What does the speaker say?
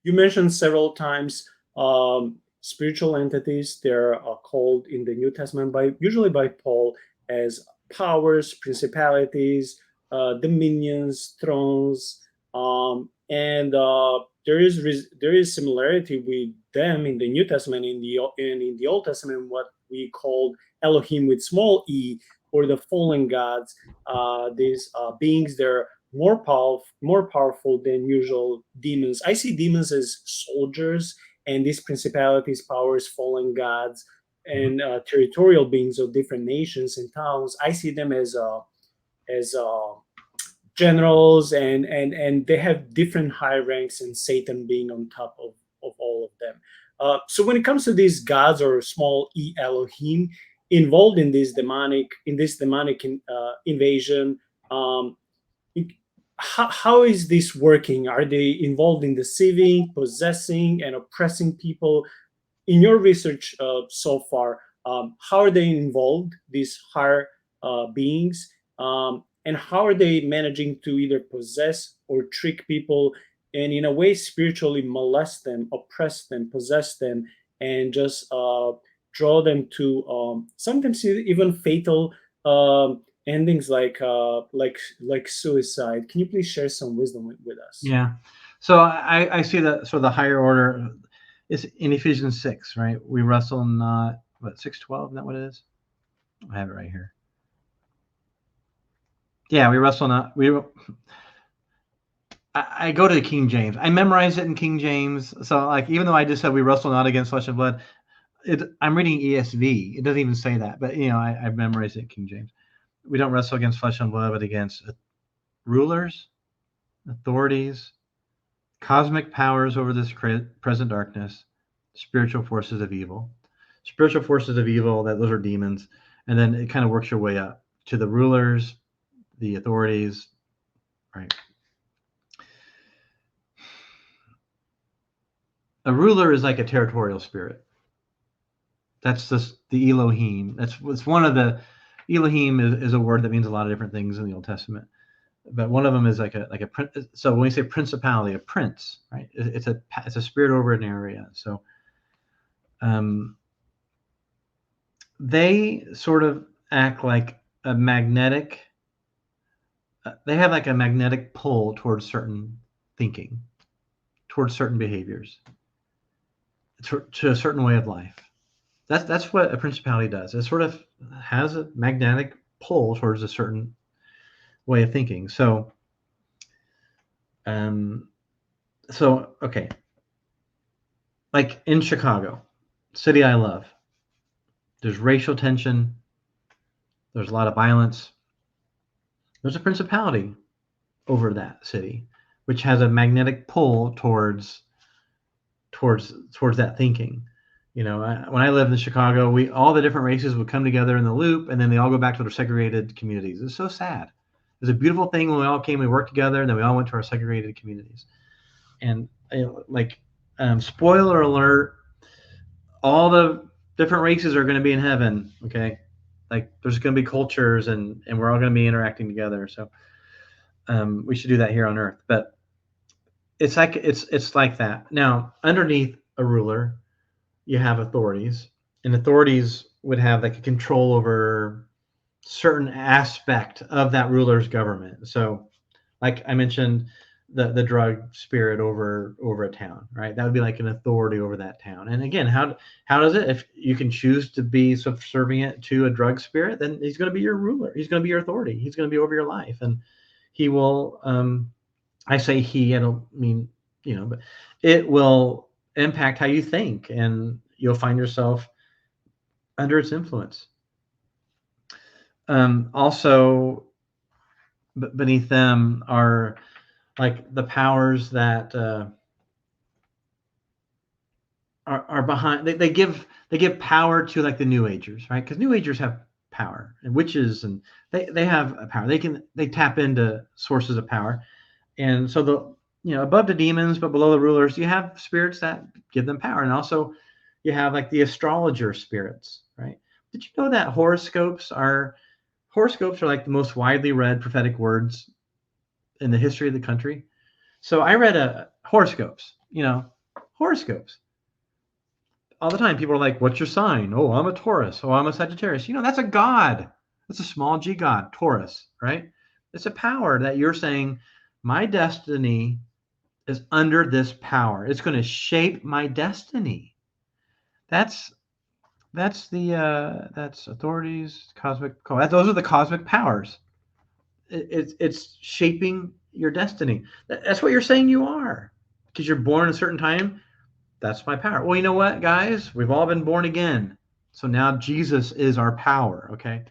You mentioned several times spiritual entities. They're called in the New Testament usually by Paul as powers, principalities, dominions, thrones, and there is similarity with them in the New Testament. In the Old Testament, what we called Elohim with small e, or the fallen gods. These beings, they're more powerful than usual demons. I see demons as soldiers, and these principalities, powers, fallen gods, and territorial beings of different nations and towns. I see them as generals, and they have different high ranks, and Satan being on top of all of them. So when it comes to these gods, or small e Elohim, involved in this demonic invasion, um, how is this working? Are they involved in deceiving, possessing, and oppressing people? In your research so far, how are they involved, these higher beings, and how are they managing to either possess or trick people, and in a way spiritually molest them, oppress them, possess them, and just draw them to sometimes even fatal endings, like suicide? Can you please share some wisdom with us? Yeah. So I see that sort of the higher order is in Ephesians 6, right? We wrestle not, what, 6:12, is that what it is? I have it right here. Yeah, we wrestle not, I go to the King James. I memorize it in King James. So like, even though I just said we wrestle not against flesh and blood, I'm reading ESV. It doesn't even say that, but I've memorized it in King James. We don't wrestle against flesh and blood, but against rulers, authorities, cosmic powers over this present darkness, spiritual forces of evil. Spiritual forces of evil, those are demons. And then it kind of works your way up to the rulers, the authorities, right? A ruler is like a territorial spirit. That's just the Elohim. It's one of the, Elohim is a word that means a lot of different things in the Old Testament. But one of them is like a so when we say principality, a prince, right? It's a spirit over an area. So they sort of act like a magnetic. They have like a magnetic pull towards certain thinking, towards certain behaviors, to a certain way of life. That's what a principality does. It sort of has a magnetic pull towards a certain way of thinking. So, okay, like in Chicago, city I love, there's racial tension. There's a lot of violence. There's a principality over that city, which has a magnetic pull towards that thinking. When I lived in Chicago, all the different races would come together in the loop, and then they all go back to their segregated communities. It's so sad. It was a beautiful thing when we all came, we worked together, and then we all went to our segregated communities. And spoiler alert, all the different races are going to be in heaven. Okay, like there's going to be cultures, and we're all going to be interacting together. So we should do that here on Earth. But it's like that. Now, underneath a ruler, you have authorities, and authorities would have like a control over certain aspect of that ruler's government. So like I mentioned, the drug spirit over a town, right? That would be like an authority over that town. And again, how does it, if you can choose to be subservient to a drug spirit, then he's going to be your ruler. He's going to be your authority. He's going to be over your life. And he will, I say he, I don't mean, but it will impact how you think, and you'll find yourself under its influence. Also, beneath them are like the powers that are behind. They give power to like the New Agers, right? Because New Agers have power, and witches, and they have a power. They tap into sources of power, and so above the demons but below the rulers, you have spirits that give them power, and also you have like the astrologer spirits, right? Did you know that horoscopes are like the most widely read prophetic words in the history of the country? So I read horoscopes, Horoscopes. All the time, people are like, what's your sign? Oh, I'm a Taurus. Oh, I'm a Sagittarius. That's a god. That's a small g god, Taurus, right? It's a power that you're saying, my destiny is under this power. It's going to shape my destiny. That's that's authorities, cosmic. Those are the cosmic powers. It's shaping your destiny. That's what you're saying you are, because you're born at a certain time. That's my power. Well, you know what, guys? We've all been born again. So now Jesus is our power, okay?